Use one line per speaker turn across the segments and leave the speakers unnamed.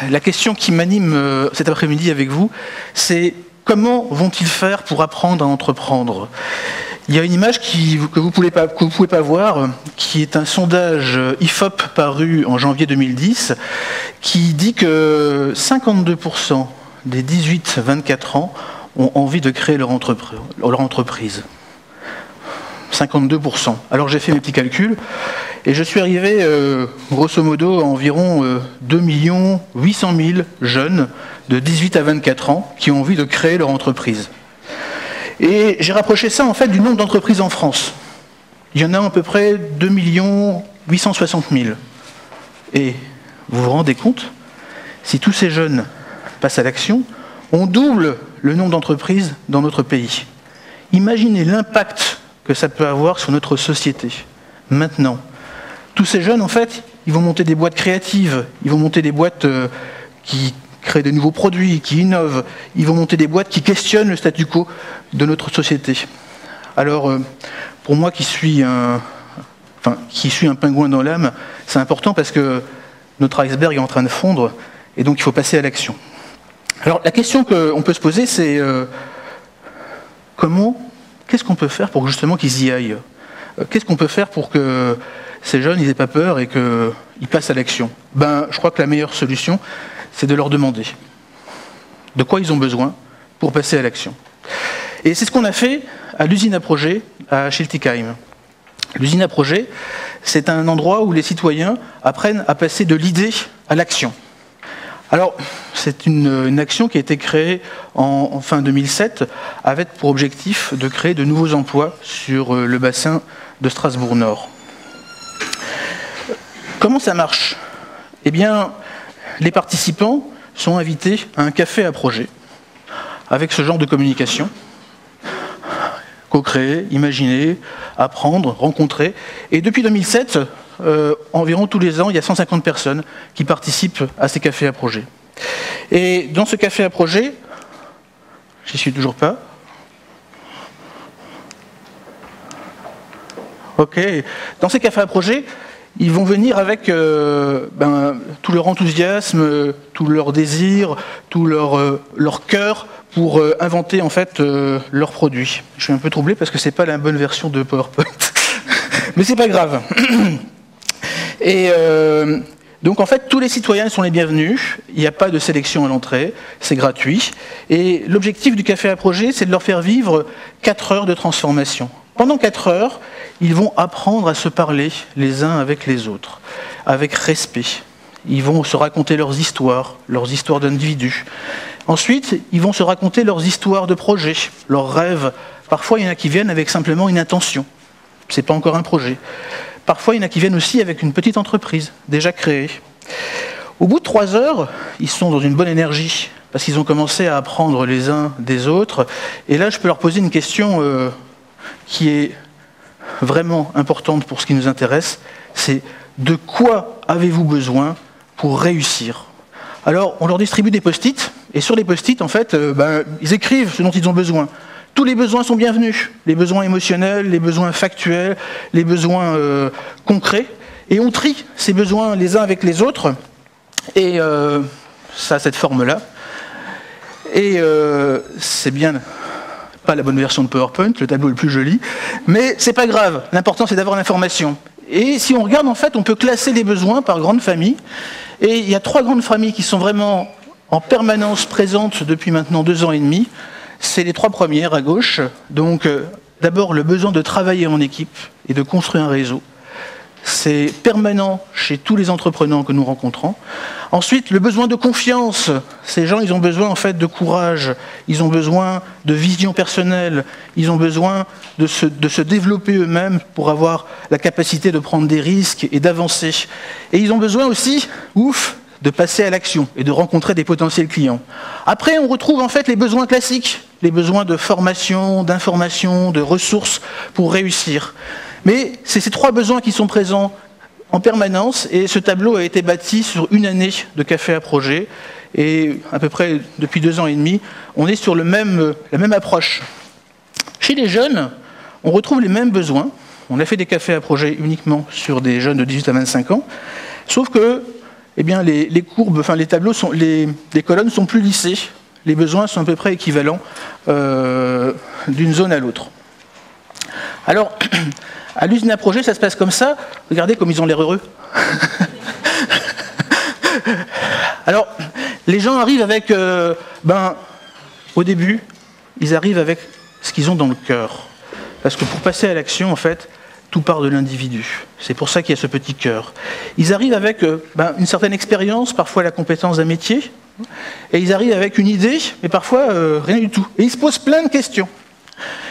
la question qui m'anime cet après-midi avec vous, c'est comment vont-ils faire pour apprendre à entreprendre ? Il y a une image que vous pouvez pas voir, qui est un sondage IFOP paru en janvier 2010, qui dit que 52% des 18-24 ans ont envie de créer leur entreprise. 52%. Alors j'ai fait mes petits calculs, et je suis arrivé, grosso modo, à environ 2 800 000 jeunes de 18 à 24 ans qui ont envie de créer leur entreprise. Et j'ai rapproché ça, en fait, du nombre d'entreprises en France. Il y en a à peu près 2 860 000. Et vous vous rendez compte, si tous ces jeunes passent à l'action, on double le nombre d'entreprises dans notre pays. Imaginez l'impact que ça peut avoir sur notre société. Maintenant, tous ces jeunes, en fait, ils vont monter des boîtes créatives, ils vont monter des boîtes qui créent de nouveaux produits, qui innovent, ils vont monter des boîtes qui questionnent le statu quo de notre société. Alors, pour moi qui suis un pingouin dans l'âme, c'est important parce que notre iceberg est en train de fondre, et donc il faut passer à l'action. Alors, la question qu'on peut se poser, c'est qu'est-ce qu'on peut faire pour justement qu'ils y aillent ? Qu'est-ce qu'on peut faire pour que ces jeunes n'aient pas peur et qu'ils passent à l'action ? Je crois que la meilleure solution, c'est de leur demander de quoi ils ont besoin pour passer à l'action. Et c'est ce qu'on a fait à l'usine à projets à Schiltigheim. L'usine à projets, c'est un endroit où les citoyens apprennent à passer de l'idée à l'action. Alors, c'est une action qui a été créée en fin 2007 avec pour objectif de créer de nouveaux emplois sur le bassin de Strasbourg-Nord. Comment ça marche ? Eh bien, les participants sont invités à un café à projet avec ce genre de communication. Co-créer, imaginer, apprendre, rencontrer. Et depuis 2007, environ tous les ans, il y a 150 personnes qui participent à ces cafés à projet. Et dans ce café à projet, j'y suis toujours pas. Ok. Dans ces cafés à projet, ils vont venir avec tout leur enthousiasme, tout leur désir, tout leur cœur pour inventer en fait leurs produits. Je suis un peu troublé parce que c'est pas la bonne version de PowerPoint, mais c'est pas grave. Et donc en fait, tous les citoyens sont les bienvenus. Il n'y a pas de sélection à l'entrée, c'est gratuit. Et l'objectif du café à projet, c'est de leur faire vivre 4 heures de transformation. Pendant 4 heures, ils vont apprendre à se parler les uns avec les autres, avec respect. Ils vont se raconter leurs histoires d'individus. Ensuite, ils vont se raconter leurs histoires de projets, leurs rêves. Parfois, il y en a qui viennent avec simplement une intention. Ce n'est pas encore un projet. Parfois, il y en a qui viennent aussi avec une petite entreprise déjà créée. Au bout de 3 heures, ils sont dans une bonne énergie parce qu'ils ont commencé à apprendre les uns des autres. Et là, je peux leur poser une question qui est vraiment importante pour ce qui nous intéresse, c'est de quoi avez-vous besoin pour réussir ? Alors, on leur distribue des post-it, et sur les post-it, en fait, ils écrivent ce dont ils ont besoin. Tous les besoins sont bienvenus, les besoins émotionnels, les besoins factuels, les besoins concrets, et on trie ces besoins les uns avec les autres, et ça a cette forme-là, et c'est bien... pas la bonne version de PowerPoint, le tableau est le plus joli, mais c'est pas grave, l'important c'est d'avoir l'information. Et si on regarde, en fait, on peut classer les besoins par grandes familles, et il y a 3 grandes familles qui sont vraiment en permanence présentes depuis maintenant 2 ans et demi. C'est les 3 premières à gauche, donc d'abord le besoin de travailler en équipe et de construire un réseau. C'est permanent chez tous les entrepreneurs que nous rencontrons. Ensuite, le besoin de confiance. Ces gens, ils ont besoin en fait de courage, ils ont besoin de vision personnelle, ils ont besoin de se développer eux-mêmes pour avoir la capacité de prendre des risques et d'avancer. Et ils ont besoin aussi, de passer à l'action et de rencontrer des potentiels clients. Après, on retrouve en fait les besoins classiques, les besoins de formation, d'information, de ressources pour réussir. Mais c'est ces 3 besoins qui sont présents en permanence, et ce tableau a été bâti sur 1 année de café à projet, et à peu près depuis 2 ans et demi, on est sur la même approche. Chez les jeunes, on retrouve les mêmes besoins. On a fait des cafés à projet uniquement sur des jeunes de 18 à 25 ans, sauf que eh bien les courbes, enfin les tableaux, les colonnes sont plus lissées. Les besoins sont à peu près équivalents d'une zone à l'autre. Alors, à l'usine à projet, ça se passe comme ça. Regardez comme ils ont l'air heureux. Alors, les gens arrivent avec, au début, ils arrivent avec ce qu'ils ont dans le cœur. Parce que pour passer à l'action, en fait, tout part de l'individu. C'est pour ça qu'il y a ce petit cœur. Ils arrivent avec une certaine expérience, parfois la compétence d'un métier, et ils arrivent avec une idée, mais parfois rien du tout. Et ils se posent plein de questions.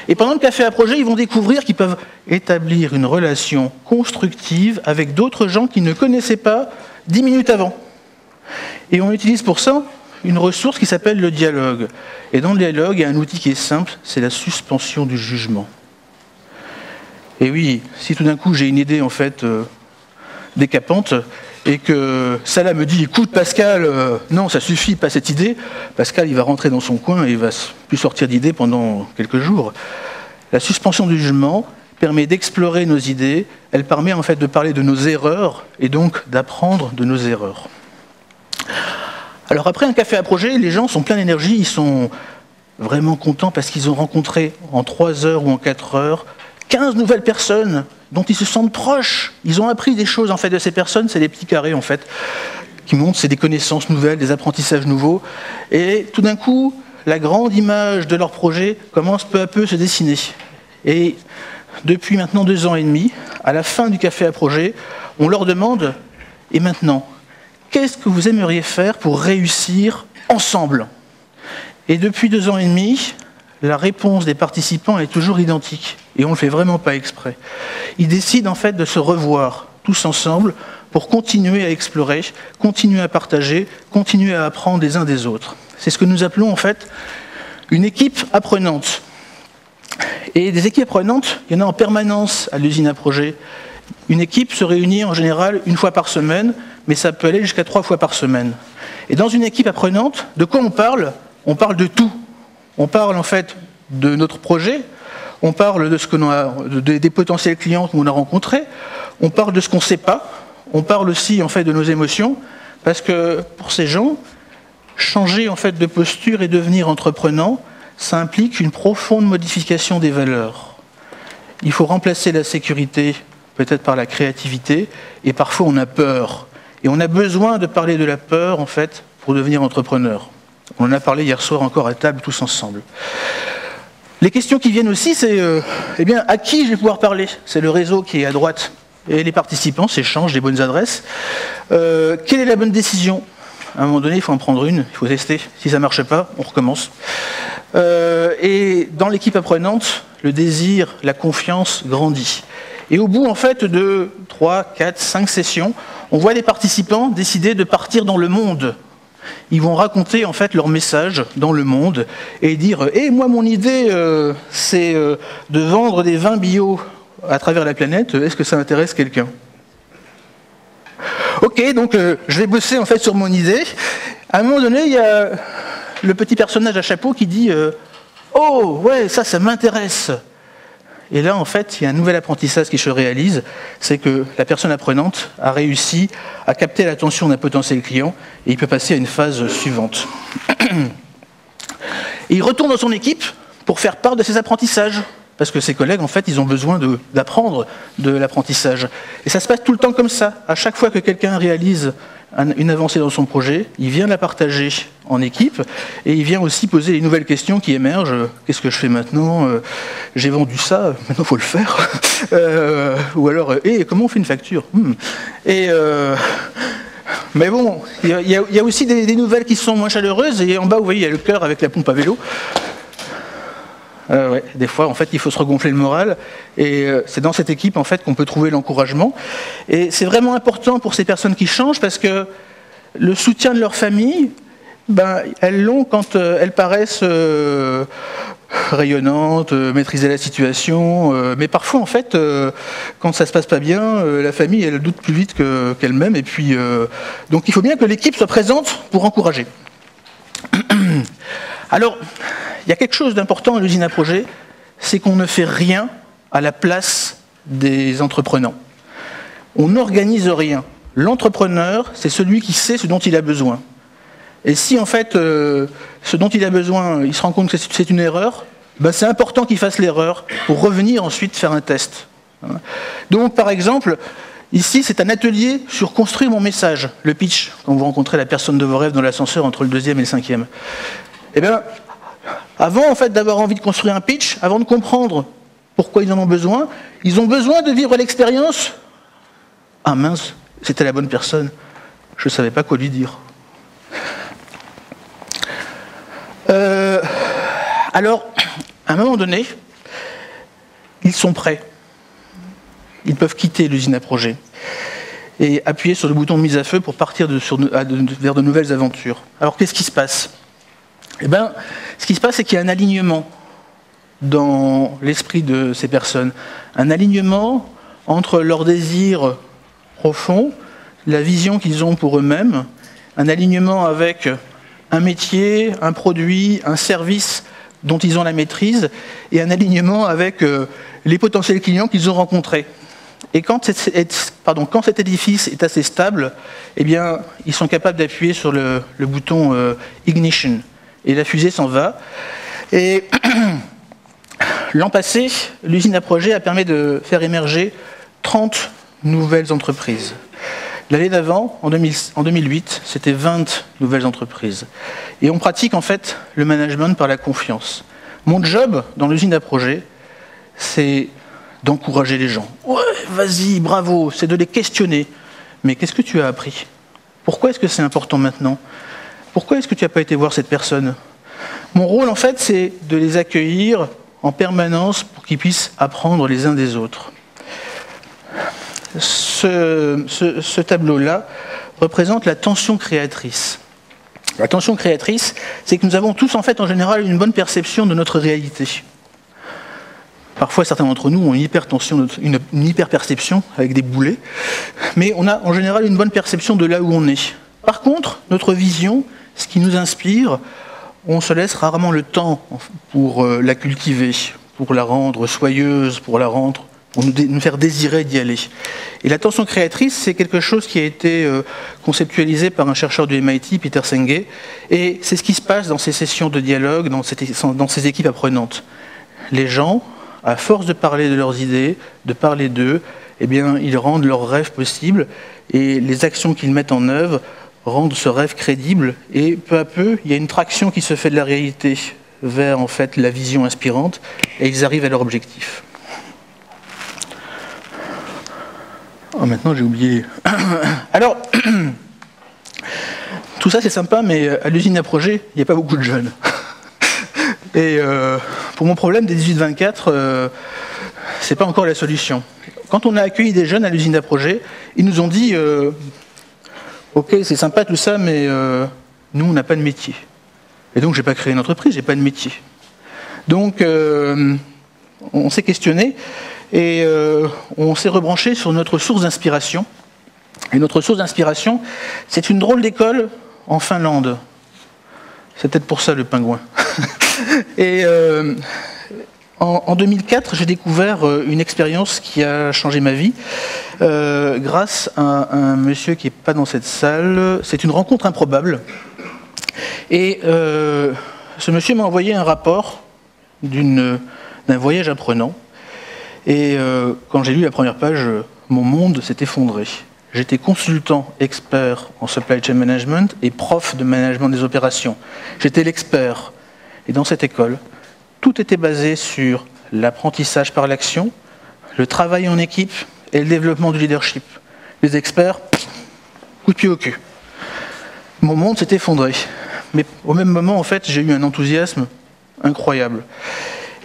Et pendant le café à projet, ils vont découvrir qu'ils peuvent établir une relation constructive avec d'autres gens qu'ils ne connaissaient pas 10 minutes avant. Et on utilise pour ça une ressource qui s'appelle le dialogue. Et dans le dialogue, il y a un outil qui est simple, c'est la suspension du jugement. Et oui, si tout d'un coup j'ai une idée en fait décapante, et que Salah me dit « écoute Pascal, non ça suffit, pas cette idée », Pascal il va rentrer dans son coin et il va plus sortir d'idées pendant quelques jours. La suspension du jugement permet d'explorer nos idées, elle permet en fait de parler de nos erreurs et donc d'apprendre de nos erreurs. Alors après un café à projet, les gens sont pleins d'énergie, ils sont vraiment contents parce qu'ils ont rencontré en 3 heures ou en 4 heures 15 nouvelles personnes dont ils se sentent proches. Ils ont appris des choses en fait de ces personnes, c'est des petits carrés en fait qui montrent, c'est des connaissances nouvelles, des apprentissages nouveaux. Et tout d'un coup, la grande image de leur projet commence peu à peu à se dessiner. Et depuis maintenant 2 ans et demi, à la fin du café à projet, on leur demande « et maintenant, qu'est-ce que vous aimeriez faire pour réussir ensemble ?» Et depuis 2 ans et demi, la réponse des participants est toujours identique. Et on ne le fait vraiment pas exprès. Ils décident en fait de se revoir tous ensemble pour continuer à explorer, continuer à partager, continuer à apprendre les uns des autres. C'est ce que nous appelons en fait une équipe apprenante. Et des équipes apprenantes, il y en a en permanence à l'usine à projet. Une équipe se réunit en général 1 fois par semaine, mais ça peut aller jusqu'à 3 fois par semaine. Et dans une équipe apprenante, de quoi on parle ? On parle de tout. On parle en fait de notre projet, on parle de ce des potentiels clients qu'on a rencontrés, on parle de ce qu'on ne sait pas, on parle aussi en fait de nos émotions, parce que pour ces gens, changer en fait de posture et devenir entreprenant, ça implique une profonde modification des valeurs. Il faut remplacer la sécurité peut-être par la créativité, et parfois on a peur. Et on a besoin de parler de la peur en fait pour devenir entrepreneur. On en a parlé hier soir encore à table tous ensemble. Les questions qui viennent aussi, c'est à qui je vais pouvoir parler ? C'est le réseau qui est à droite. Et les participants s'échangent des bonnes adresses. Quelle est la bonne décision ? À un moment donné, il faut en prendre une, il faut tester. Si ça ne marche pas, on recommence. Et dans l'équipe apprenante, le désir, la confiance grandit. Et au bout, en fait, de 3, 4, 5 sessions, on voit les participants décider de partir dans le monde. Ils vont raconter en fait leur message dans le monde et dire « moi mon idée c'est de vendre des vins bio à travers la planète, est-ce que ça intéresse quelqu'un ?» Ok, donc je vais bosser en fait sur mon idée. À un moment donné, il y a le petit personnage à chapeau qui dit « oh ouais, ça m'intéresse !» Et là, en fait, il y a un nouvel apprentissage qui se réalise, c'est que la personne apprenante a réussi à capter l'attention d'un potentiel client et il peut passer à une phase suivante. Et il retourne dans son équipe pour faire part de ses apprentissages, parce que ses collègues, en fait, ils ont besoin d'apprendre de l'apprentissage. Et ça se passe tout le temps comme ça. À chaque fois que quelqu'un réalise une avancée dans son projet, il vient la partager en équipe et il vient aussi poser les nouvelles questions qui émergent. Qu'est-ce que je fais maintenant ? J'ai vendu ça, maintenant il faut le faire. Ou alors, comment on fait une facture ? Mais bon, il y a aussi des nouvelles qui sont moins chaleureuses et en bas, vous voyez, il y a le cœur avec la pompe à vélo. Ouais, des fois, en fait, il faut se regonfler le moral. Et c'est dans cette équipe, en fait, qu'on peut trouver l'encouragement. Et c'est vraiment important pour ces personnes qui changent parce que le soutien de leur famille, elles l'ont quand elles paraissent rayonnantes, maîtriser la situation. Mais parfois, en fait, quand ça se passe pas bien, la famille, elle doute plus vite qu'elle-même. Et puis, donc, il faut bien que l'équipe soit présente pour encourager. Alors, il y a quelque chose d'important à l'usine à projet, c'est qu'on ne fait rien à la place des entreprenants. On n'organise rien. l'entrepreneur, c'est celui qui sait ce dont il a besoin. Et si en fait, ce dont il a besoin, il se rend compte que c'est une erreur, ben, c'est important qu'il fasse l'erreur pour revenir ensuite faire un test. Donc par exemple, ici c'est un atelier sur construire mon message, le pitch, quand vous rencontrez la personne de vos rêves dans l'ascenseur entre le 2e et le 5e. Eh bien, avant en fait d'avoir envie de construire un pitch, avant de comprendre pourquoi ils en ont besoin de vivre l'expérience. Ah mince, c'était la bonne personne, je ne savais pas quoi lui dire. Alors, à un moment donné, ils sont prêts. Ils peuvent quitter l'usine à projet et appuyer sur le bouton de mise à feu pour partir vers de nouvelles aventures. Alors, qu'est-ce qui se passe? Eh bien, ce qui se passe, c'est qu'il y a un alignement dans l'esprit de ces personnes. Un alignement entre leurs désirs profonds, la vision qu'ils ont pour eux-mêmes, un alignement avec un métier, un produit, un service dont ils ont la maîtrise, et un alignement avec les potentiels clients qu'ils ont rencontrés. Et quand cet édifice est assez stable, eh bien, ils sont capables d'appuyer sur le bouton Ignition, et la fusée s'en va. Et l'an passé, l'usine à projet a permis de faire émerger 30 nouvelles entreprises. L'année d'avant, en 2008, c'était 20 nouvelles entreprises. Et on pratique en fait le management par la confiance. Mon job dans l'usine à projet, c'est d'encourager les gens. Ouais, vas-y, bravo, c'est de les questionner. Mais qu'est-ce que tu as appris? Pourquoi est-ce que c'est important maintenant? Pourquoi est-ce que tu n'as pas été voir cette personne? Mon rôle, en fait, c'est de les accueillir en permanence pour qu'ils puissent apprendre les uns des autres. Ce tableau-là représente la tension créatrice. La tension créatrice, c'est que nous avons tous, en fait, en général, une bonne perception de notre réalité. Parfois, certains d'entre nous ont une hypertension, une hyperperception avec des boulets, mais on a en général une bonne perception de là où on est. Par contre, notre vision, ce qui nous inspire, on se laisse rarement le temps pour la cultiver, pour la rendre soyeuse, pour nous faire désirer d'y aller. Et la tension créatrice, c'est quelque chose qui a été conceptualisé par un chercheur du MIT, Peter Senge, et c'est ce qui se passe dans ces sessions de dialogue, dans ces équipes apprenantes. Les gens, à force de parler de leurs idées, de parler d'eux, eh bien, ils rendent leurs rêves possibles, et les actions qu'ils mettent en œuvre rendent ce rêve crédible, et peu à peu, il y a une traction qui se fait de la réalité vers en fait la vision inspirante, et ils arrivent à leur objectif. Oh, maintenant j'ai oublié. Alors, tout ça c'est sympa, mais à l'usine à projet, il n'y a pas beaucoup de jeunes. Et pour mon problème des 18-24, c'est pas encore la solution. Quand on a accueilli des jeunes à l'usine à projet, ils nous ont dit ok, c'est sympa tout ça, mais nous on n'a pas de métier. Et donc j'ai pas créé une entreprise, j'ai pas de métier. Donc on s'est questionné. Et on s'est rebranché sur notre source d'inspiration. Et notre source d'inspiration, c'est une drôle d'école en Finlande. C'est peut-être pour ça le pingouin. Et en 2004, j'ai découvert une expérience qui a changé ma vie grâce à un monsieur qui n'est pas dans cette salle. C'est une rencontre improbable. Et ce monsieur m'a envoyé un rapport d'un voyage apprenant. Et quand j'ai lu la première page, mon monde s'est effondré. J'étais consultant expert en supply chain management et prof de management des opérations. J'étais l'expert. Et dans cette école, tout était basé sur l'apprentissage par l'action, le travail en équipe et le développement du leadership. Les experts, coup de pied au cul. Mon monde s'est effondré. Mais au même moment, en fait, j'ai eu un enthousiasme incroyable.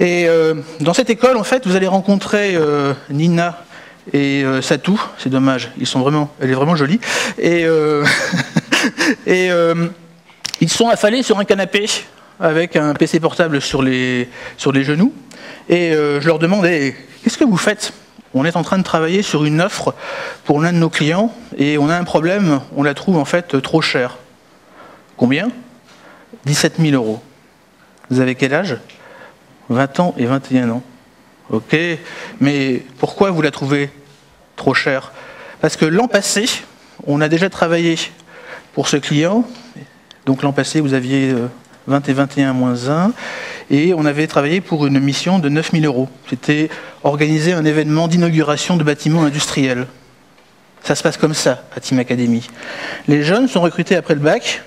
Et dans cette école, en fait, vous allez rencontrer Nina et Satou. C'est dommage, elle est vraiment jolie. Et ils sont affalés sur un canapé avec un PC portable sur les genoux. Et je leur demande qu'est-ce que vous faites? On est en train de travailler sur une offre pour l'un de nos clients et on a un problème, on la trouve en fait trop chère. Combien? 17 000 €. Vous avez quel âge? 20 ans et 21 ans. Ok, mais pourquoi vous la trouvez trop chère? Parce que l'an passé, on a déjà travaillé pour ce client. Donc l'an passé, vous aviez 20 et 21 moins 1. Et on avait travaillé pour une mission de 9 000 €. C'était organiser un événement d'inauguration de bâtiments industriels. Ça se passe comme ça à Team Academy. Les jeunes sont recrutés après le bac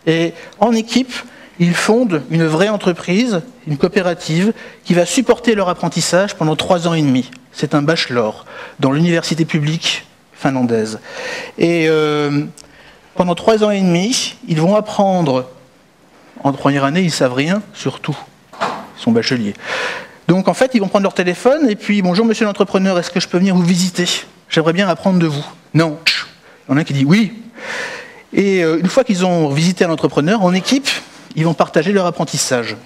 et en équipe, ils fondent une vraie entreprise, une coopérative, qui va supporter leur apprentissage pendant 3 ans et demi. C'est un bachelor dans l'université publique finlandaise. Et pendant 3 ans et demi, ils vont apprendre. En première année, ils ne savent rien, surtout. Ils sont bacheliers. Donc en fait, ils vont prendre leur téléphone et puis « Bonjour monsieur l'entrepreneur, est-ce que je peux venir vous visiter? J'aimerais bien apprendre de vous. » Non. Il y en a un qui dit « Oui ». Et une fois qu'ils ont visité un entrepreneur, en équipe, ils vont partager leur apprentissage.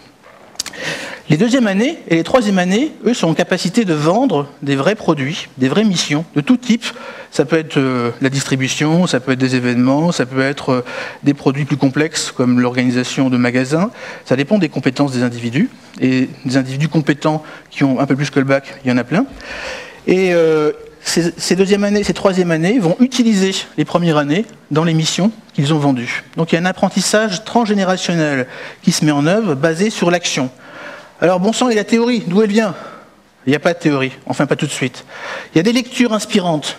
Les deuxième années et les troisième années, eux, sont en capacité de vendre des vrais produits, des vraies missions, de tout type. Ça peut être la distribution, ça peut être des événements, ça peut être des produits plus complexes, comme l'organisation de magasins. Ça dépend des compétences des individus. Et des individus compétents qui ont un peu plus que le bac, il y en a plein. Et ces deuxième années, ces troisième années vont utiliser les premières années dans les missions qu'ils ont vendues. Donc il y a un apprentissage transgénérationnel qui se met en œuvre, basé sur l'action. Alors bon sang, et la théorie, d'où elle vient? Il n'y a pas de théorie, enfin pas tout de suite. Il y a des lectures inspirantes.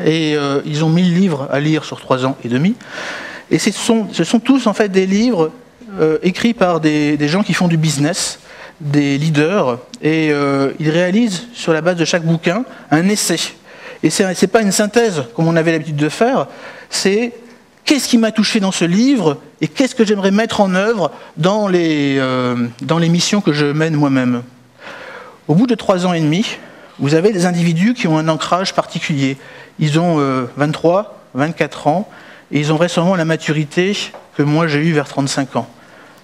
Et ils ont 1000 livres à lire sur 3 ans et demi. Et ce sont tous en fait des livres écrits par des gens qui font du business, des leaders, et ils réalisent sur la base de chaque bouquin un essai. Et c'est pas une synthèse comme on avait l'habitude de faire, c'est qu'est-ce qui m'a touché dans ce livre et qu'est-ce que j'aimerais mettre en œuvre dans les missions que je mène moi-même. Au bout de 3 ans et demi, vous avez des individus qui ont un ancrage particulier. Ils ont 23, 24 ans, et ils ont récemment la maturité que moi j'ai eue vers 35 ans.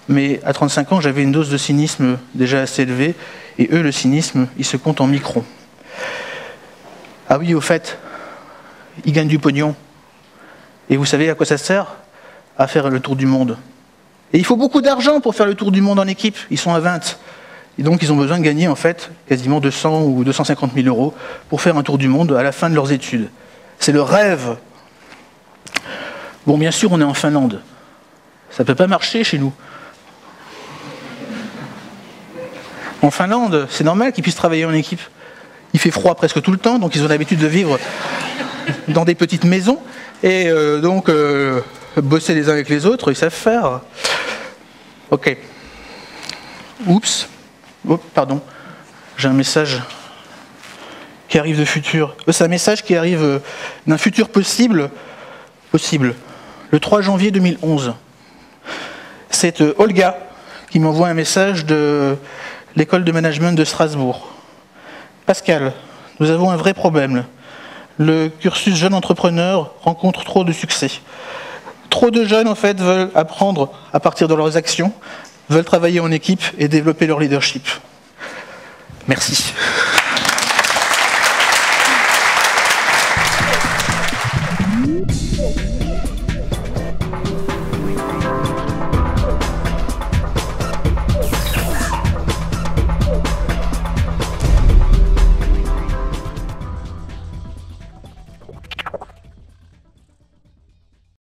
Mais à 35 ans, j'avais une dose de cynisme déjà assez élevée, et eux, le cynisme, il se compte en microns. Ah oui, au fait, ils gagnent du pognon. Et vous savez à quoi ça sert? À faire le tour du monde. Et il faut beaucoup d'argent pour faire le tour du monde en équipe. Ils sont à 20. Et donc, ils ont besoin de gagner, en fait, quasiment 200 ou 250 000 € pour faire un tour du monde à la fin de leurs études. C'est le rêve. Bon, bien sûr, on est en Finlande. Ça ne peut pas marcher chez nous. En Finlande, c'est normal qu'ils puissent travailler en équipe. Il fait froid presque tout le temps, donc ils ont l'habitude de vivre dans des petites maisons. Et donc, bosser les uns avec les autres, ils savent faire. Ok. Oups. Oh, pardon. J'ai un message qui arrive de futur. C'est un message qui arrive d'un futur possible. Le 3 janvier 2011. C'est Olga qui m'envoie un message de l'école de management de Strasbourg. Pascal, nous avons un vrai problème. Le cursus jeune entrepreneur rencontre trop de succès. Trop de jeunes, en fait, veulent apprendre à partir de leurs actions, veulent travailler en équipe et développer leur leadership. Merci.